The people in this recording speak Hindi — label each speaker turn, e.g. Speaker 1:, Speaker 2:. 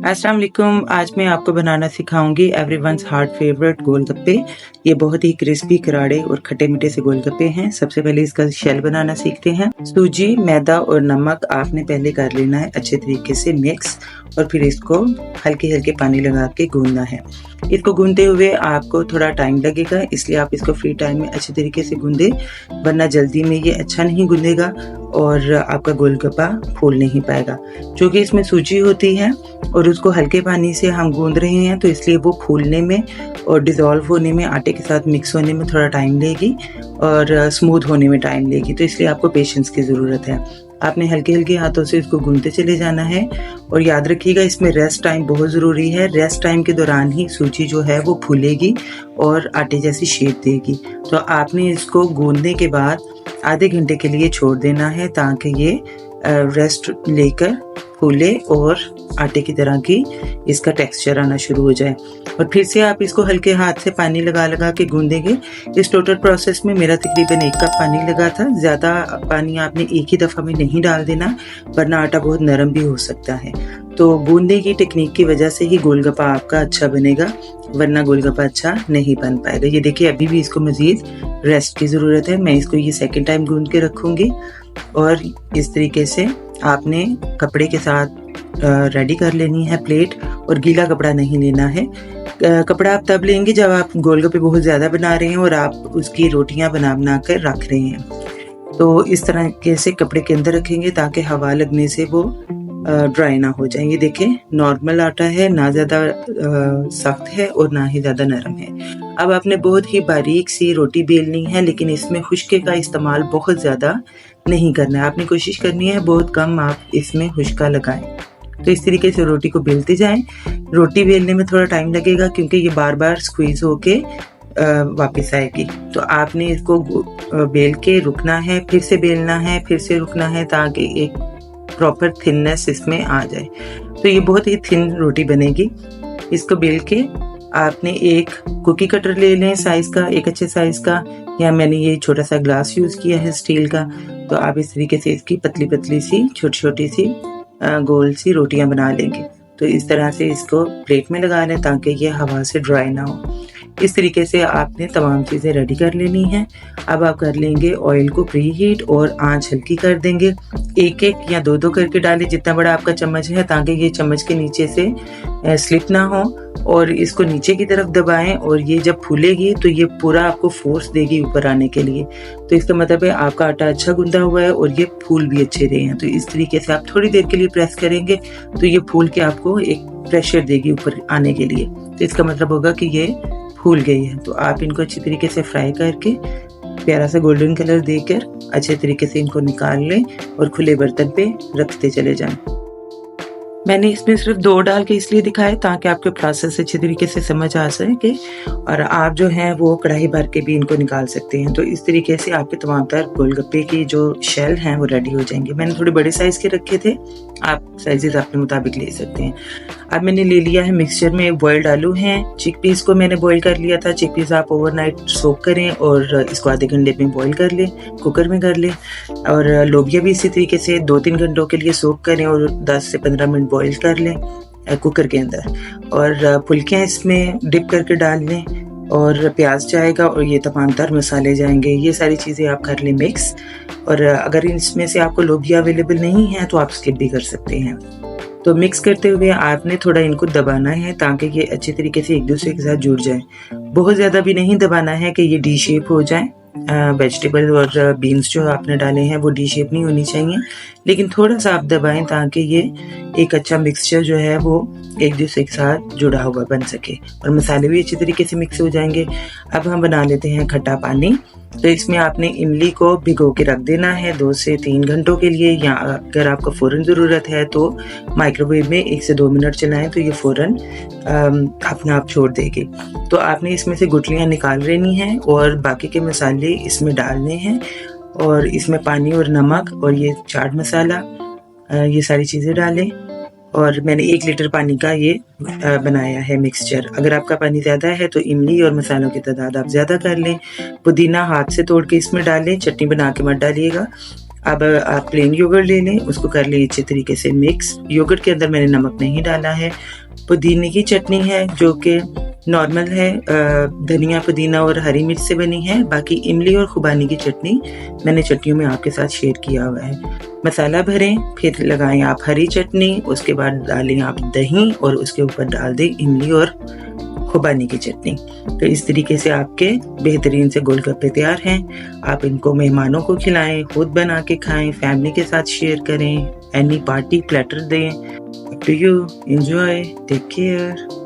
Speaker 1: अस्सलाम वालेकुम। आज मैं आपको बनाना सिखाऊंगी एवरीवन्स हार्ट फेवरेट गोलगप्पे। ये बहुत ही क्रिस्पी, करारे और खट्टे मीठे से गोलगप्पे हैं। सबसे पहले इसका शेल बनाना सीखते हैं। सूजी, मैदा और नमक आपने पहले कर लेना है अच्छे तरीके से मिक्स, और फिर इसको हल्के हल्के पानी लगा के गूंदना है। इसको गूंदते हुए आपको थोड़ा टाइम लगेगा, इसलिए आप इसको फ्री टाइम में अच्छे तरीके से गूंदे, वरना जल्दी में ये अच्छा नहीं गूंदेगा और आपका गोलगप्पा फूल नहीं पाएगा। क्योंकि इसमें सूजी होती है और उसको हल्के पानी से हम गूंद रहे हैं, तो इसलिए वो फूलने में और डिज़ोल्व होने में, आटे के साथ मिक्स होने में थोड़ा टाइम लेगी और स्मूथ होने में टाइम लेगी। तो इसलिए आपको पेशेंस की ज़रूरत है। आपने हल्के हल्के हाथों से इसको गूंदते चले जाना है और याद रखिएगा इसमें रेस्ट टाइम बहुत ज़रूरी है। रेस्ट टाइम के दौरान ही सूजी जो है वो फूलेगी और आटे जैसी शेप देगी। तो आपने इसको गूंदने के बाद आधे घंटे के लिए छोड़ देना है, ताकि ये रेस्ट लेकर फूले और आटे की तरह की इसका टेक्सचर आना शुरू हो जाए। और फिर से आप इसको हल्के हाथ से पानी लगा लगा के गूंदेंगे। इस टोटल प्रोसेस में मेरा तकरीबन 1 कप पानी लगा था। ज़्यादा पानी आपने एक ही दफ़ा में नहीं डाल देना, वरना आटा बहुत नरम भी हो सकता है। तो गूंदने की टेक्निक की वजह से ही गोलगप्पा आपका अच्छा बनेगा, वरना गोलगप्पा अच्छा नहीं बन पाएगा। ये देखिए, अभी भी इसको मज़ीद रेस्ट की ज़रूरत है। मैं इसको ये सेकेंड टाइम गूंद के रखूँगी। और इस तरीके से आपने कपड़े के साथ रेडी कर लेनी है प्लेट, और गीला कपड़ा नहीं लेना है। कपड़ा आप तब लेंगे जब आप गोलगप्पे बहुत ज़्यादा बना रहे हैं और आप उसकी रोटियां बना बना कर रख रहे हैं। तो इस तरह से कपड़े के अंदर रखेंगे ताकि हवा लगने से वो ड्राई ना हो जाए। ये देखें, नॉर्मल आटा है, ना ज़्यादा सख्त है और ना ही ज़्यादा नरम है। अब आपने बहुत ही बारीक सी रोटी बेलनी है, लेकिन इसमें खुश्के का इस्तेमाल बहुत ज़्यादा नहीं करना है। आपने कोशिश करनी है बहुत कम आप इसमें खुश्का लगाएं। तो इस तरीके से रोटी को बेलते जाएं। रोटी बेलने में थोड़ा टाइम लगेगा क्योंकि ये बार बार स्क्वीज होके वापस आएगी। तो आपने इसको बेल के रुकना है, फिर से बेलना है, फिर से रुकना है, ताकि एक प्रॉपर थिननेस इसमें आ जाए। तो ये बहुत ही थिन रोटी बनेगी। इसको बेल के आपने एक कुकी कटर ले लें साइज का, एक अच्छे साइज का, या मैंने ये छोटा सा ग्लास यूज किया है स्टील का। तो आप इस तरीके से इसकी पतली पतली सी छोटी छोटी सी गोल सी रोटियां बना लेंगे। तो इस तरह से इसको प्लेट में लगा लें ताकि ये हवा से ड्राई ना हो। इस तरीके से आपने तमाम चीज़ें रेडी कर लेनी है। अब आप कर लेंगे ऑयल को प्री हीट और आंच हल्की कर देंगे। एक एक या दो दो करके डालें, जितना बड़ा आपका चम्मच है, ताकि ये चम्मच के नीचे से स्लिप ना हो। और इसको नीचे की तरफ दबाएं, और ये जब फूलेगी तो ये पूरा आपको फोर्स देगी ऊपर आने के लिए। तो इसका मतलब है आपका आटा अच्छा गूंदा हुआ है और ये फूल भी अच्छे रहे हैं। तो इस तरीके से आप थोड़ी देर के लिए प्रेस करेंगे तो ये फूल के आपको एक प्रेशर देगी ऊपर आने के लिए। तो इसका मतलब होगा कि ये फूल गई है। तो आप इनको अच्छी तरीके से फ्राई करके प्यारा सा गोल्डन कलर देकर अच्छे तरीके से इनको निकाल लें और खुले बर्तन पे रखते चले जाएं। मैंने इसमें सिर्फ 2 डाल के इसलिए दिखाए ताकि आपके प्रोसेस अच्छे तरीके से समझ आ सके, और आप जो हैं वो कढ़ाई भर के भी इनको निकाल सकते हैं। तो इस तरीके से आपके तमाम तर गोलगप्पे की जो शेल हैं वो रेडी हो जाएंगे। मैंने थोड़े बड़े साइज के रखे थे, आप साइजेस अपने मुताबिक ले सकते हैं। अब मैंने ले लिया है मिक्सचर में बॉइल्ड आलू हैं, चिकपीस को मैंने बॉईल कर लिया था। चिकपीस आप ओवरनाइट सोक करें और इसको आधे घंटे में बॉईल कर लें, कुकर में कर लें। और लोबिया भी इसी तरीके से 2-3 घंटों के लिए सोक करें और 10 से 15 मिनट बॉईल कर लें कुकर के अंदर। और फुल्कियाँ इसमें डिप करके डाल लें, और प्याज जाएगा और ये तमाम तर मसाले जाएंगे। ये सारी चीज़ें आप कर लें मिक्स। और अगर इसमें से आपको लोबिया अवेलेबल नहीं है तो आप स्किप भी कर सकते हैं। तो मिक्स करते हुए आपने थोड़ा इनको दबाना है ताकि ये अच्छे तरीके से एक दूसरे के साथ जुड़ जाए। बहुत ज़्यादा भी नहीं दबाना है कि ये डी शेप हो जाए। वेजिटेबल और बीन्स जो आपने डाले हैं वो डी शेप नहीं होनी चाहिए, लेकिन थोड़ा सा आप दबाएं ताकि ये एक अच्छा मिक्सचर जो है वो एक दूसरे के साथ जुड़ा हुआ बन सके और मसाले भी अच्छी तरीके से मिक्स हो जाएंगे। अब हम बना लेते हैं खट्टा पानी। तो इसमें आपने इमली को भिगो के रख देना है 2 से 3 घंटों के लिए, या अगर आपको फ़ौरन ज़रूरत है तो माइक्रोवेव में 1 से 2 मिनट चलाएं तो ये फ़ौरन अपने आप छोड़ देगी। तो आपने इसमें से गुठलियाँ निकाल लेनी हैं और बाकी के मसाले इसमें डालने हैं, और इसमें पानी और नमक और ये चाट मसाला, ये सारी चीज़ें डालें। और मैंने 1 लीटर पानी का ये बनाया है मिक्सचर। अगर आपका पानी ज़्यादा है तो इमली और मसालों की तादाद आप ज़्यादा कर लें। पुदीना हाथ से तोड़ के इसमें डालें, चटनी बना के मत डालिएगा। अब आप प्लेन योगर्ट ले लें, उसको कर लें अच्छे तरीके से मिक्स। योगर्ट के अंदर मैंने नमक नहीं डाला है। पुदीने की चटनी है जो कि नॉर्मल है, धनिया पुदीना और हरी मिर्च से बनी है। बाकी इमली और खुबानी की चटनी मैंने चटनियों में आपके साथ शेयर किया हुआ है। मसाला भरें, फिर लगाएं आप हरी चटनी, उसके बाद डालें आप दही और उसके ऊपर डाल दें इमली और खुबानी की चटनी। तो इस तरीके से आपके बेहतरीन से गोलगप्पे तैयार हैं। आप इनको मेहमानों को खिलाएं, खुद बना के खाएं, फैमिली के साथ शेयर करें, एनी पार्टी प्लेटर दें। Up to you, enjoy, take care.